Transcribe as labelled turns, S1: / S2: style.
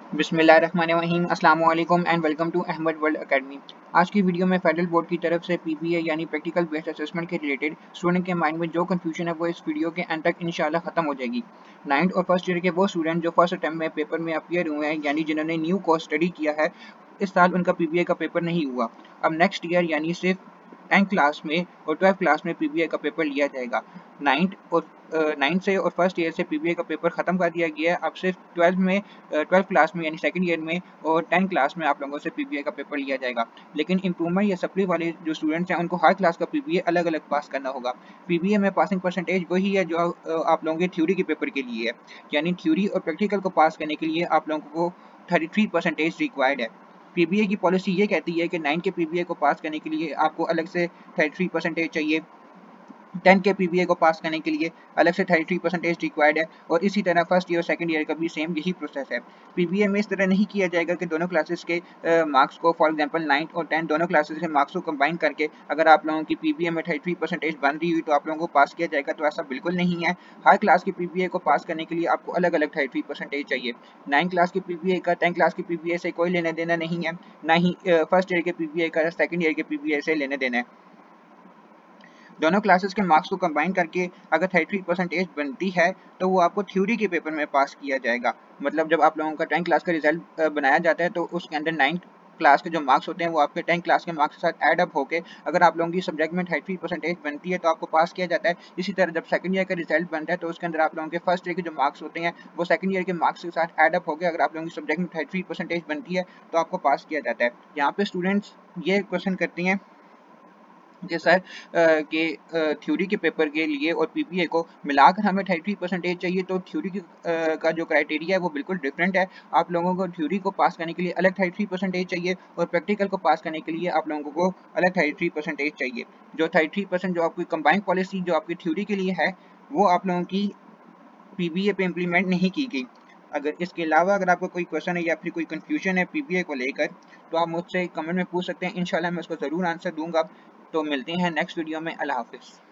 S1: बिस्मिल्लाहिर्रहमानिर्रहीम अस्सलाम वालेकुम and welcome to Ahmad world academy. आज की वीडियो में फेडरल बोर्ड की तरफ से पीपीए यानी प्रैक्टिकल बेस्ड असेसमेंट के रिलेटेड स्टूडेंट के माइंड में जो कंफ्यूजन है वो इस वीडियो के एंड तक इंशाल्लाह खत्म हो जाएगी। 9th और फर्स्ट ईयर के वो स्टूडेंट जो फर्स्ट अटेम्प्ट में पेपर में अपीयर हुए हैं यानी जिन्होंने न्यू कोर्स स्टडी किया है, इस साल उनका पीपीए का पेपर नहीं हुआ। अब नेक्स्ट ईयर यानी सिर्फ 10th क्लास में और 12th क्लास में पीबीए का पेपर लिया जाएगा। 9th से और फर्स्ट ईयर से पीबीए का पेपर खत्म कर दिया गया है। अब सिर्फ 12th क्लास में यानी सेकंड ईयर में और 10th क्लास में आप लोगों से पीबीए का पेपर लिया जाएगा। लेकिन इंप्रूवमेंट या सप्ली वाले जो स्टूडेंट्स हैं उनको हर क्लास का पीबीए अलग अलग पास करना होगा। पीबीए में पासिंग परसेंटेज वही है जो आप लोगों के थ्योरी के पेपर के लिए है, यानी थ्योरी और प्रैक्टिकल को पास करने के लिए आप लोगों को 33% रिक्वायर्ड है। पीबीए की पॉलिसी ये कहती है कि 9 के पीबीए को पास करने के लिए आपको अलग से 33% चाहिए, 10 के पीबीए को पास करने के लिए अलग से 33% रिक्वायर्ड है, और इसी तरह फर्स्ट ईयर और सेकंड ईयर का भी सेम यही प्रोसेस है। पीबीए में इस तरह नहीं किया जाएगा कि दोनों क्लासेस के मार्क्स को, फॉर एग्जांपल 9 और 10 दोनों क्लासेस के मार्क्स को कंबाइन करके अगर आप लोगों की पीबीए में 33% बन रही हुई तो आप लोगों को पास किया जाएगा, तो ऐसा बिल्कुल नहीं है। हर क्लास की पीबीए को पास करने के लिए आपको अलग अलग 33% चाहिए। 9 क्लास की पीबीए का 10 क्लास की पीबीए से कोई लेना देना नहीं है, ना ही फर्स्ट ईयर के पीबीए का सेकंड ईयर के पीबीए से लेने देना है। दोनों क्लासेस के मार्क्स को कंबाइन करके अगर 33% बनती है तो वो आपको थ्योरी के पेपर में पास किया जाएगा। मतलब जब आप लोगों का 10th क्लास का रिजल्ट बनाया जाता है तो उसके अंदर 9th क्लास के जो मार्क्स होते हैं वो आपके 10th क्लास के मार्क्स के साथ ऐड अप होके अगर आप लोगों की सब्जेक्ट में 33% बनती है तो आपको पास किया जाता है। इसी तरह जब सेकंड ईयर का रिजल्ट बनता है तो उसके अंदर आप लोगों के फर्स्ट ईयर के जो मार्क्स होते हैं वो सेकंड ईयर के मार्क्स के साथ ऐड अप होकर अगर आप लोगों की सब्जेक्ट में 33% बनती है तो आपको पास किया जाता है। यहाँ पे स्टूडेंट्स ये क्वेश्चन करते हैं कि सर के थ्योरी के पेपर के लिए और पीपीए को मिलाकर हमें 33% चाहिए, तो थ्योरी का जो क्राइटेरिया है वो बिल्कुल डिफरेंट है। आप लोगों को थ्योरी को पास करने के लिए अलग 33% चाहिए और प्रैक्टिकल को पास करने के लिए आप लोगों को अलग 33% चाहिए। जो 33% जो आपकी कंबाइंड पॉलिसी जो आपकी थ्योरी के लिए है वो आप लोगों की पीबीए पे इम्प्लीमेंट नहीं की गई। अगर इसके अलावा अगर आपको कोई क्वेश्चन है या फिर कोई कंफ्यूजन है पीबीए को लेकर तो आप मुझसे कमेंट में पूछ सकते हैं, इंशाल्लाह मैं उसको ज़रूर आंसर दूंगा। तो मिलते हैं नेक्स्ट वीडियो में। अल्लाह हाफिज़।